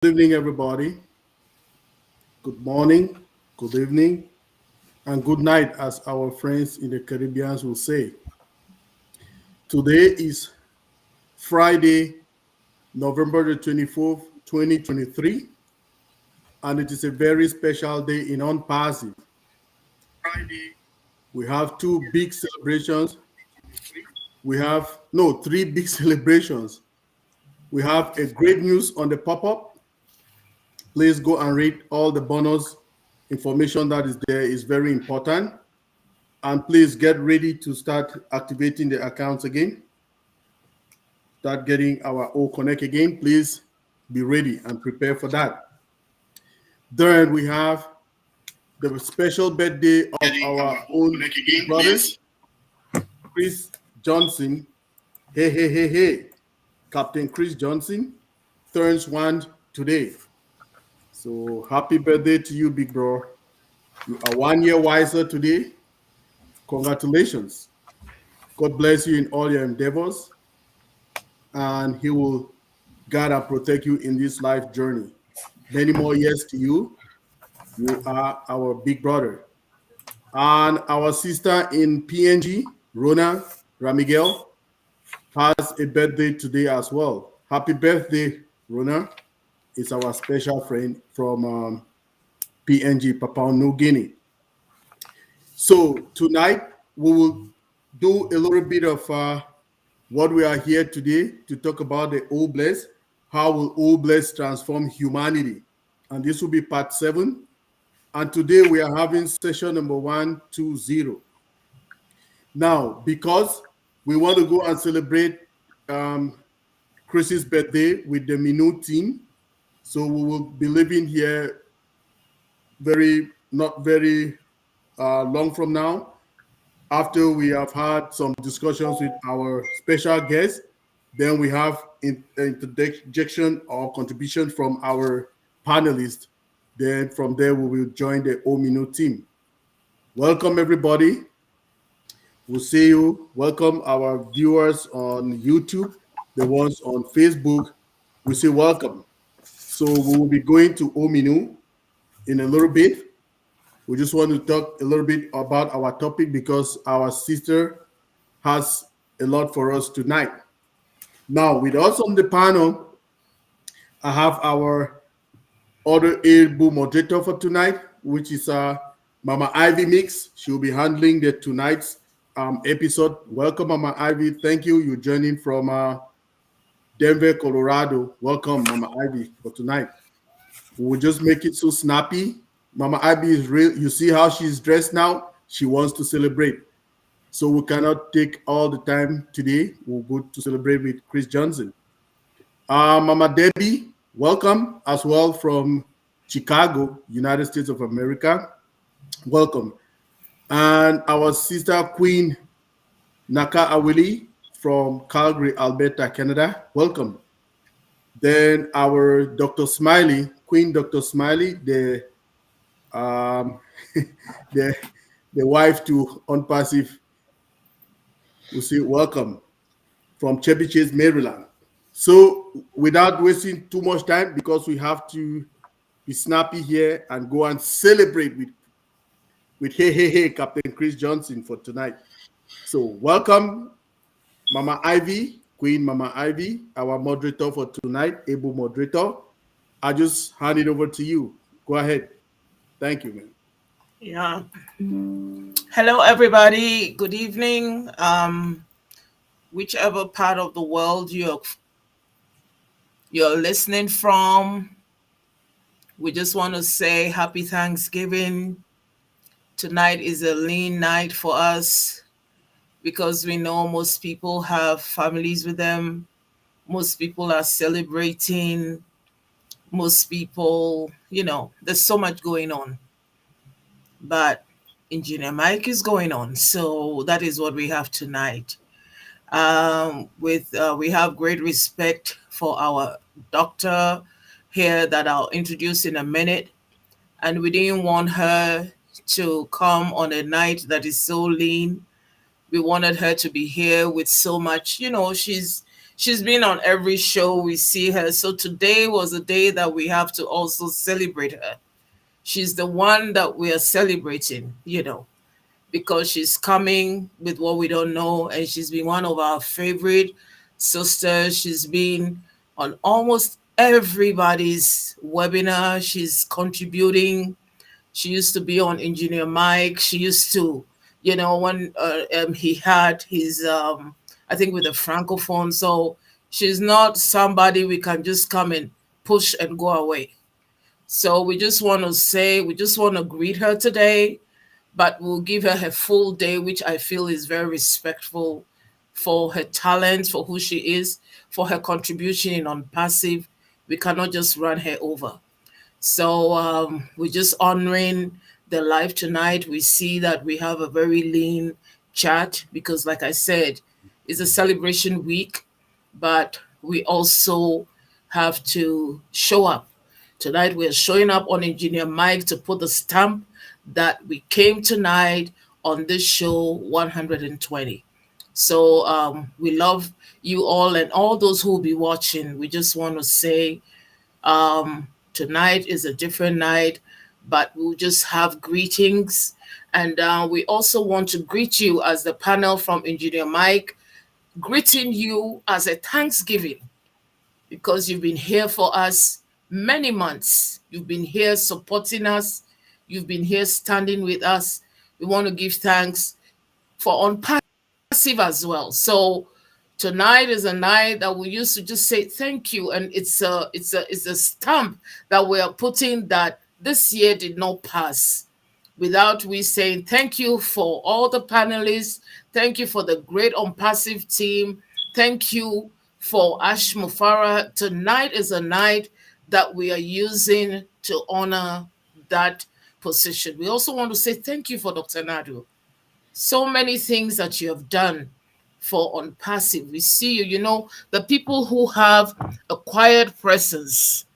Good evening, everybody. Good morning, good evening, and good night, as our friends in the Caribbean will say. Today is Friday, November the 24th, 2023, and it is a very special day in On Passive. We have two big celebrations. We have, no, three big celebrations. We have a great news on the pop up. Please go and read all the bonus information that is there, is very important. And please get ready to start activating the accounts again. Start getting our O Connect again. Please be ready and prepare for that. Then we have the special birthday of our own brothers, Chris Johnson. Hey, hey, hey, hey. Captain Chris Johnson turns one today. So happy birthday to you, big bro. You are 1 year wiser today. Congratulations. God bless you in all your endeavors, and He will guide and protect you in this life journey. Many more years to you. You are our big brother. And our sister in PNG, Rona Ramigel, has a birthday today as well. Happy birthday, Rona. It's our special friend from PNG, Papua New Guinea. So tonight we will do a little bit of what we are here today to talk about the Oblast. How will Oblast transform humanity? And this will be part 7. And today we are having session number 120. Now, because we want to go and celebrate Chris's birthday with the Minu team, so we will be living here not very long from now, after we have had some discussions with our special guest. Then we have interjection or contribution from our panelists. Then from there, we will join the Omino team. Welcome, everybody. We'll see you. Welcome our viewers on YouTube, the ones on Facebook. We say welcome. So we will be going to Omino in a little bit. We just want to talk a little bit about our topic because our sister has a lot for us tonight. Now, with us on the panel, I have our other able moderator for tonight, which is Mama Ivy Mix. She'll be handling the tonight's episode. Welcome, Mama Ivy. Thank you. You're joining from Denver, Colorado. Welcome, Mama Ivy, for tonight. We'll just make it so snappy. Mama Ivy is real. You see how she's dressed now? She wants to celebrate. So we cannot take all the time today. We'll go to celebrate with Chris Johnson. Mama Debbie, welcome as well from Chicago, United States of America. Welcome. And our sister Queen Naka Awili from Calgary, Alberta, Canada. Welcome. Then our Dr. Smiley, Queen Dr. Smiley, the the wife to Unpassive, we say welcome from Chevy Chase, Maryland. So without wasting too much time, because we have to be snappy here and go and celebrate with hey Captain Chris Johnson for tonight. So welcome, Mama Ivy, Queen Mama Ivy, our moderator for tonight, able moderator. I just hand it over to you. Go ahead. Thank you, man. Yeah. Hello, everybody. Good evening. Whichever part of the world you're listening from, we just want to say happy Thanksgiving. Tonight is a lean night for us because we know most people have families with them. Most people are celebrating. Most people, there's so much going on. But Engineer Mike is going on. So that is what we have tonight. We have great respect for our doctor here that I'll introduce in a minute. And we didn't want her to come on a night that is so lean. We wanted her to be here with so much, she's She's been on every show. We see her. So today was a day that we have to also celebrate her. She's the one that we are celebrating, because she's coming with what we don't know. And she's been one of our favorite sisters. She's been on almost everybody's webinar. She's contributing. She used to be on Engineer Mike. She used to, when he had his, I think with the Francophone. So she's not somebody we can just come and push and go away. So we just want to say, we just want to greet her today, but we'll give her her full day, which I feel is very respectful for her talent, for who she is, for her contribution in On Passive. We cannot just run her over. So we're just honoring the live tonight. We see that we have a very lean chat because, like I said, it's a celebration week, but we also have to show up. Tonight we're showing up on Engineer Mike to put the stamp that we came tonight on this show 120. So we love you all and all those who will be watching. We just want to say tonight is a different night, but we'll just have greetings. And we also want to greet you as the panel from Engineer Mike, greeting you as a Thanksgiving because you've been here for us many months. You've been here supporting us. You've been here standing with us. We want to give thanks for On Passive as well. So tonight is a night that we used to just say thank you, and it's a stamp that we are putting that this year did not pass without we saying thank you for all the panelists, thank you for the great On Passive team, thank you for Ash Mufara. Tonight is a night that we are using to honor that position. We also want to say thank you for Dr. Nadu. So many things that you have done for On Passive. We see you, the people who have a quiet presence.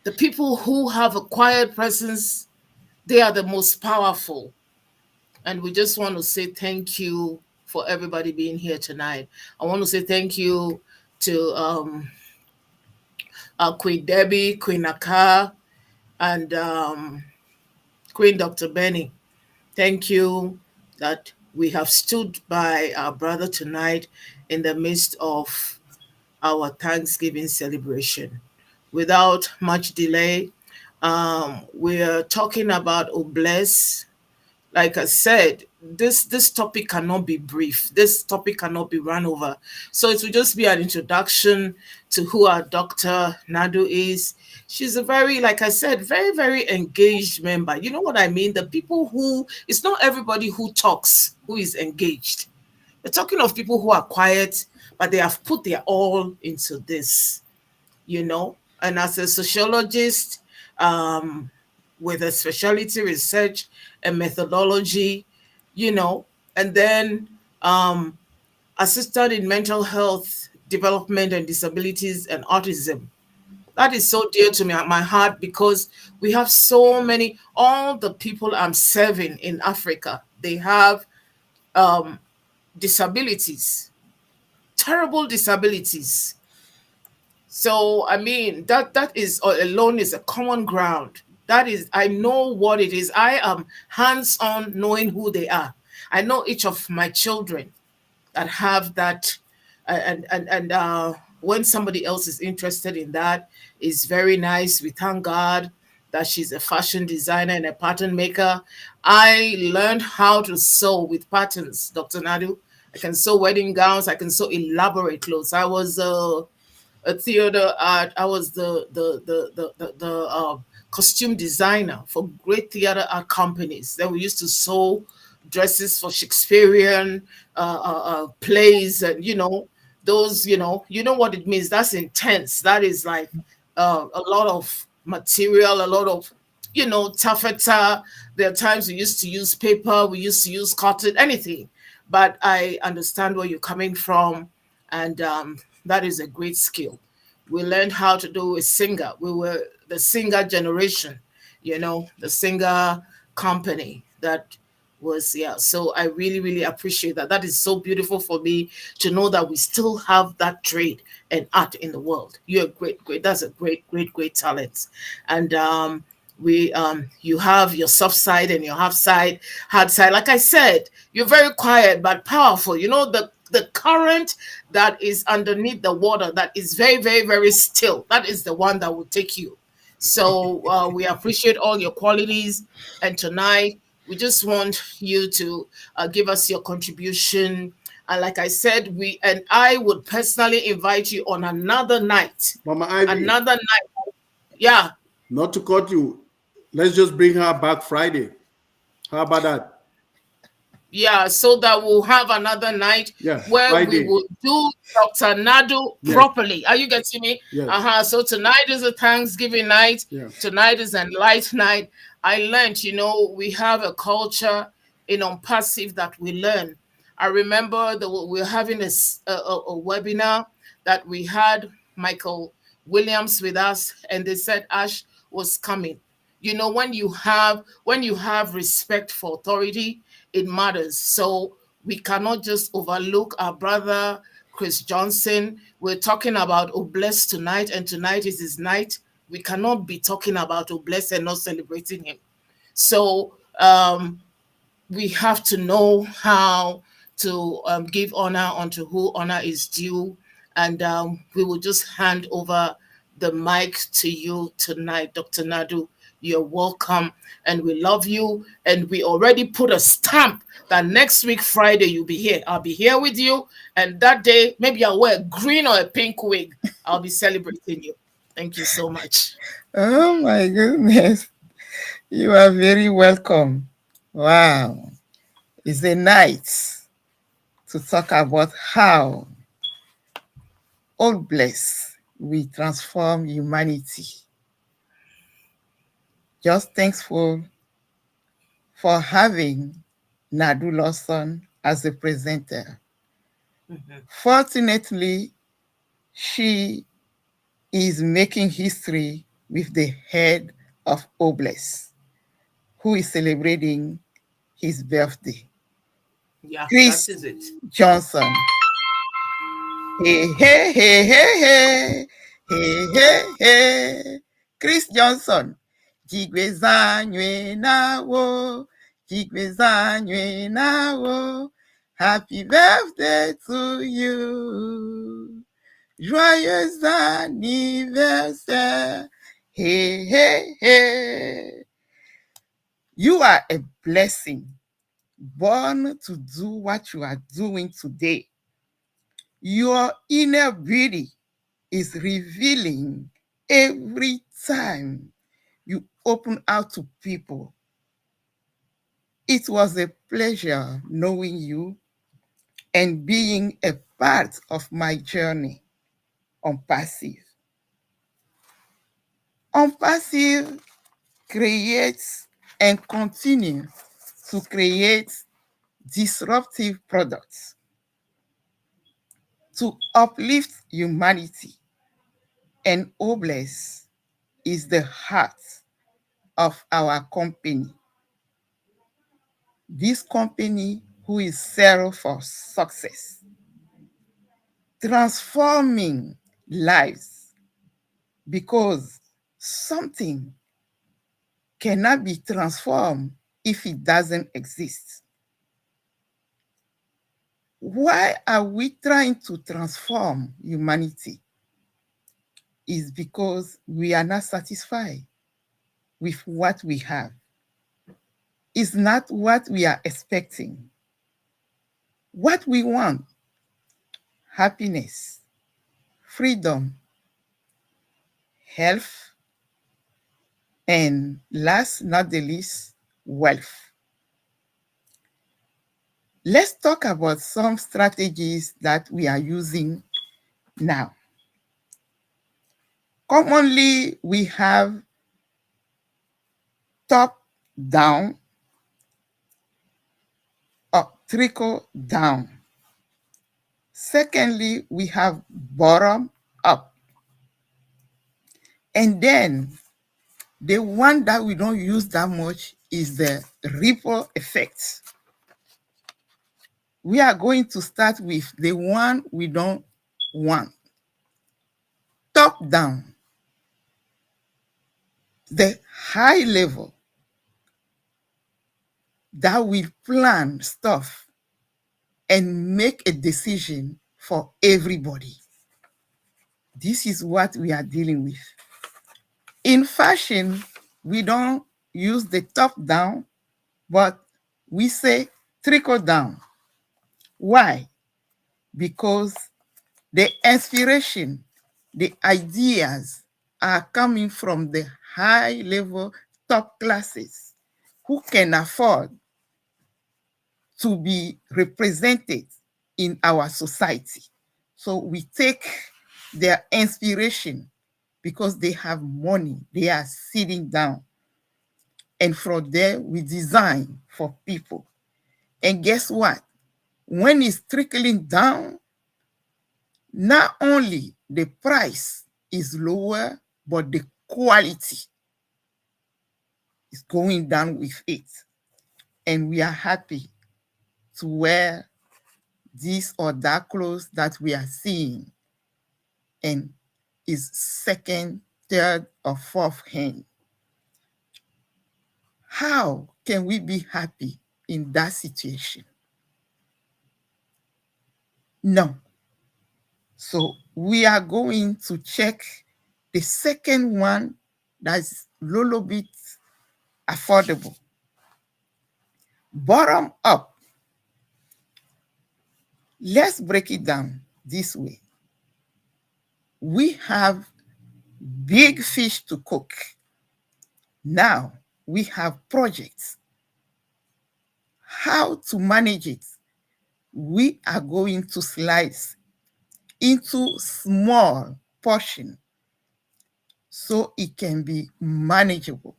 The people who have a quiet presence, they are the most powerful. And we just want to say thank you for everybody being here tonight. I want to say thank you to Queen Debbie, Queen Aka, and Queen Dr. Benny. Thank you that we have stood by our brother tonight in the midst of our Thanksgiving celebration. Without much delay, we're talking about Obless. Like I said, this topic cannot be brief. This topic cannot be run over. So it will just be an introduction to who our Dr. Nadu is. She's a very, like I said, very, very engaged member. You know what I mean? The people who, it's not everybody who talks who is engaged. We're talking of people who are quiet, but they have put their all into this, And as a sociologist, with a specialty research and methodology, and then assisted in mental health development and disabilities and autism. That is so dear to me at my heart because we have so many, all the people I'm serving in Africa, they have disabilities, terrible disabilities. So, I mean, that is alone is a common ground. That is, I know what it is. I am hands-on knowing who they are. I know each of my children that have that. And when somebody else is interested in that, it's very nice. We thank God that she's a fashion designer and a pattern maker. I learned how to sew with patterns, Dr. Nadu. I can sew wedding gowns. I can sew elaborate clothes. I was a theater art. I was the costume designer for great theater art companies. Then we used to sew dresses for Shakespearean plays, and those. You know what it means. That's intense. That is like a lot of material, a lot of taffeta. There are times we used to use paper, we used to use cotton, anything. But I understand where you're coming from, and that is a great skill. We learned how to do a singer. We were the singer generation, the singer company that was, yeah. So I really, really appreciate that. That is so beautiful for me to know that we still have that trade and art in the world. You're great. That's a great talent. And we you have your soft side and your hard side. Like I said, you're very quiet but powerful. You know, the current that is underneath the water that is very still. That is the one that will take you. So we appreciate all your qualities, and tonight we just want you to give us your contribution. And like I said, we and I would personally invite you on another night. Mama Ivy, Another night. Yeah. not to cut you, let's just bring her back Friday. How about that? Yeah, so that we'll have another night Yeah, where we Friday. will do Dr. Nadu Yes, properly. Are you getting me? yes, So tonight is a Thanksgiving night. yeah. Tonight is a light night. I learned, we have a culture in Passive that we learn. I remember that we're having a webinar that we had Michael Williams with us, and they said Ash was coming. When you have respect for authority, it matters. So we cannot just overlook our brother Chris Johnson. We're talking about Obless tonight, and tonight is his night. We cannot be talking about Obless and not celebrating him. So we have to know how to give honor unto who honor is due. And we will just hand over the mic to you tonight, Dr. Nadu. You're welcome, and we love you. And we already put a stamp that next week, Friday, you'll be here. I'll be here with you. And that day, maybe I'll wear a green or a pink wig. I'll be celebrating you. Thank you so much. Oh my goodness. You are very welcome. Wow. It's a night to talk about how all bless we transform humanity. Just thankful for having Nadu Lawson as a presenter. Mhm. Fortunately, she is making history with the head of Obless, who is celebrating his birthday. Yeah, that Chris is it. Johnson. Hey, hey, hey, hey, hey. Hey, hey, hey. Chris Johnson. Jigwezanywe nawo. Jigwezanywe nawo. Happy birthday to you. Joyeux anniversaire. Hey, hey, hey. You are a blessing, born to do what you are doing today. Your inner beauty is revealing every time you open out to people. It was a pleasure knowing you and being a part of my journey on Passive. On Passive creates and continue to create disruptive products to uplift humanity, and Obless is the heart of our company. This company who is zero for success, transforming lives, because something cannot be transformed if it doesn't exist. Why are we trying to transform humanity? Is because we are not satisfied with what we have. It's not what we are expecting. What we want: happiness, freedom, health, and last not the least, wealth. Let's talk about some strategies that we are using now. Commonly, we have top down or trickle down. Secondly, we have bottom up. And then The one that we don't use that much is the ripple effect. We are going to start with the one we don't want. Top down, the high level that will plan stuff and make a decision for everybody. This is what we are dealing with. In fashion, we don't use the top down, but we say trickle down. Why? Because the inspiration, the ideas are coming from the high level top classes who can afford to be represented in our society. So we take their inspiration because they have money, they are sitting down. And from there, we design for people. And guess what? When it's trickling down, not only the price is lower, but the quality is going down with it. And we are happy to wear this or that clothes that we are seeing and is second, third, or fourth hand. How can we be happy in that situation? No. So we are going to check the second one that's a little bit affordable. Bottom up. Let's break it down this way. We have big fish to cook. Now we have projects. How to manage it? We are going to slice into small portion so it can be manageable.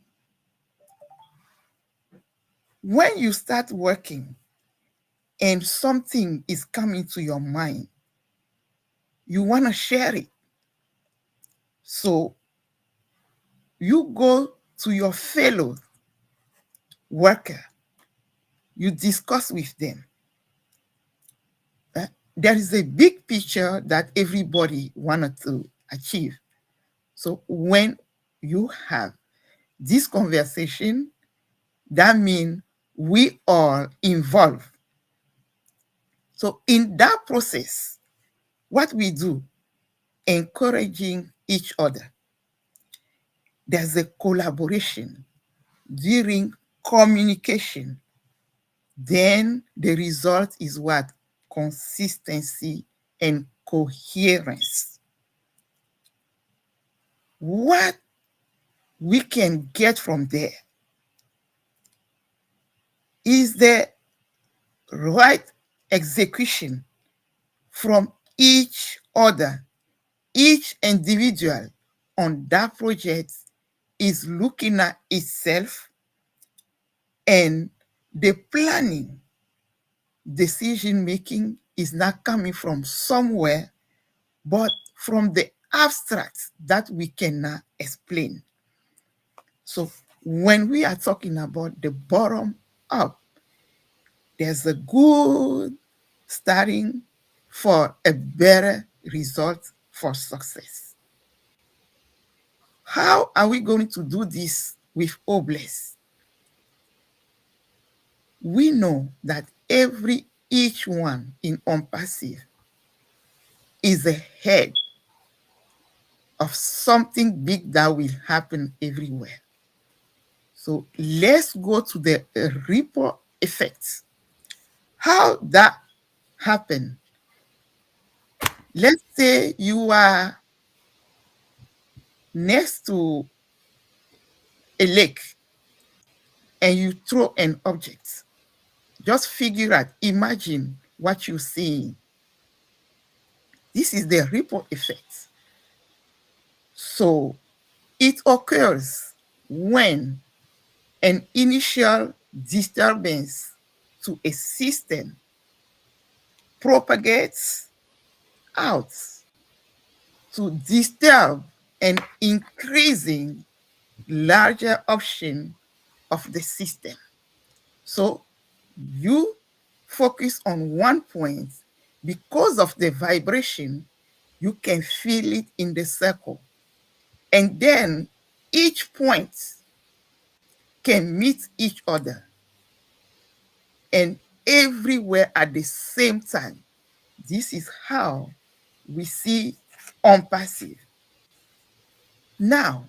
When you start working and something is coming to your mind, you want to share it. So you go to your fellow worker, you discuss with them. There is a big picture that everybody wanted to achieve. So when you have this conversation, that means we are involved. So in that process, what we do, encouraging each other. There's a collaboration during communication. Then the result is what? Consistency and coherence. What we can get from there is the right execution from each other. Each individual on that project is looking at itself, and the planning, decision making is not coming from somewhere, but from the abstract that we cannot explain. So when we are talking about the bottom up, there's a good starting for a better result for success. How are we going to do this with Obless? We know that each one in OnPassive is a head of something big that will happen everywhere. So let's go to the ripple effect. How that happen? Let's say you are next to a lake and you throw an object. Just figure out, imagine what you're seeing. This is the ripple effect. So it occurs when an initial disturbance to a system propagates out to disturb and increasing larger option of the system. So you focus on one point. Because of the vibration, you can feel it in the circle. And then each point can meet each other and everywhere at the same time. This is how we see on passive. Now,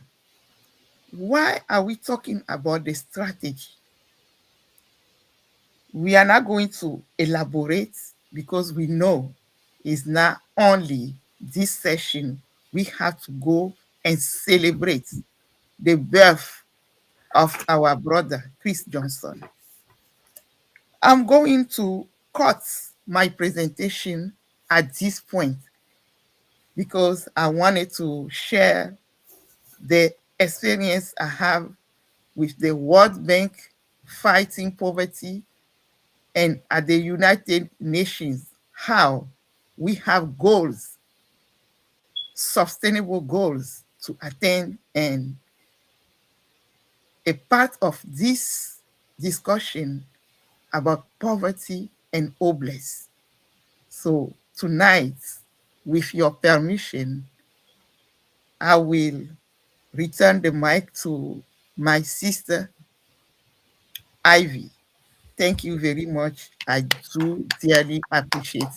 why are we talking about the strategy? We are not going to elaborate because we know it's not only this session. We have to go and celebrate the birth of our brother, Chris Johnson. I'm going to cut my presentation at this point because I wanted to share the experience I have with the World Bank fighting poverty and at the United Nations, how we have goals, sustainable goals to attain. And a part of this discussion about poverty and hopeless. So tonight, with your permission, I will return the mic to my sister, Ivy. Thank you very much. I do dearly appreciate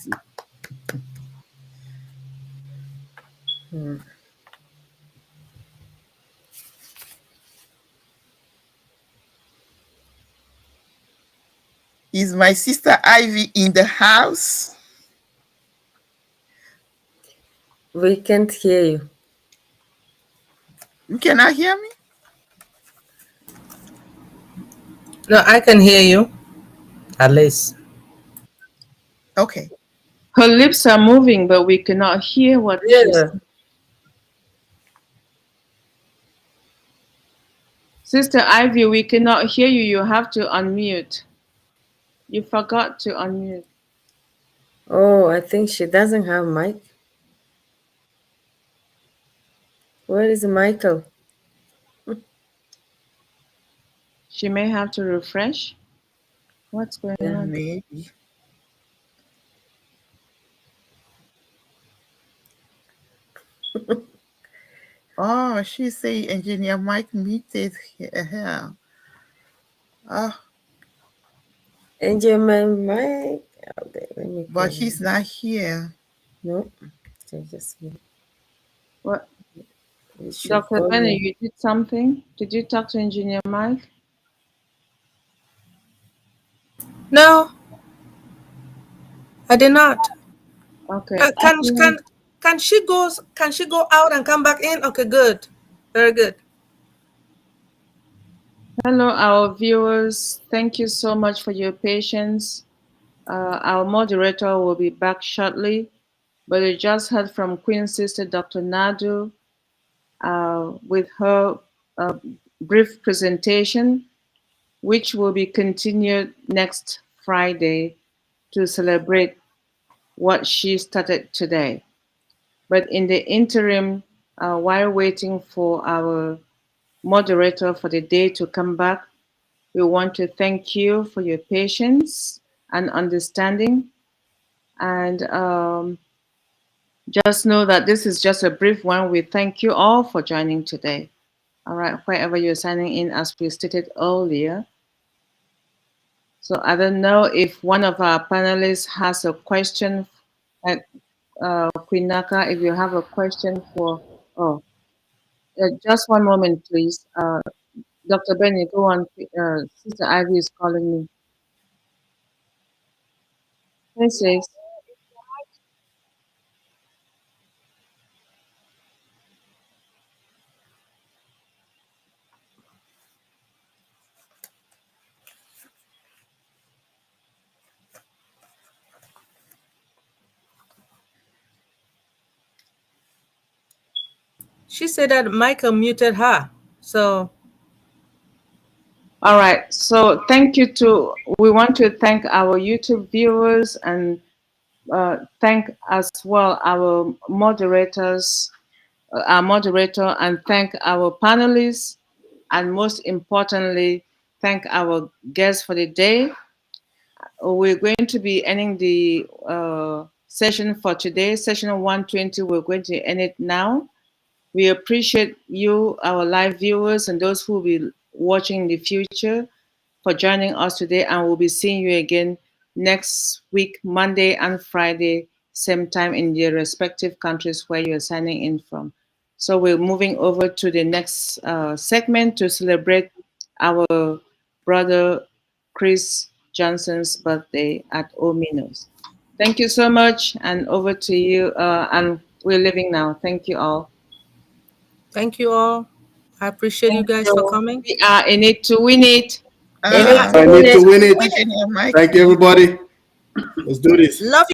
you. Is my sister Ivy in the house? We can't hear you. You cannot hear me? No, I can hear you. At least. Okay. Her lips are moving, but we cannot hear what she's Yeah. saying. Sister Ivy, we cannot hear you. You have to unmute. You forgot to unmute. Oh, I think she doesn't have mic. Where is Michael? She may have to refresh. What's going on? Maybe. Oh, she say engineer Mike muted here. Oh, Angel, my mic. Okay, let me but call he's him. not here. No, just What? we should Dr. call Benny, him. you did something? Did you talk to Engineer Mike? No, I did not. Okay. Can she go? Can she go out and come back in? Okay, good. Very good. Hello, our viewers. Thank you so much for your patience. Our moderator will be back shortly, but we just heard from Queen Sister Dr. Nadu with her brief presentation, which will be continued next Friday to celebrate what she started today. But in the interim, while waiting for our moderator for the day to come back, we want to thank you for your patience and understanding. And just know that this is just a brief one. We thank you all for joining today. All right, wherever you're signing in, as we stated earlier. So I don't know if one of our panelists has a question. Queen Naka, if you have a question for, just one moment, please. Dr. Benny, go on. Sister Ivy is calling me. Hey, sis. She said that Michael muted her. So All right. So we want to thank our YouTube viewers and thank as well our moderators, our moderator, and thank our panelists and most importantly, thank our guests for the day. We're going to be ending the session for today, session 120. We're going to end it now. We appreciate you, our live viewers, and those who will be watching in the future for joining us today. And we'll be seeing you again next week, Monday and Friday, same time in your respective countries where you're signing in from. So we're moving over to the next segment to celebrate our brother Chris Johnson's birthday at Ominos. Thank you so much, and over to you. And we're leaving now. Thank you all. Thank you all. I appreciate you guys for coming. We are in it to win it. I need to win it. Within your mic. Thank you, everybody. Let's do this. Love you.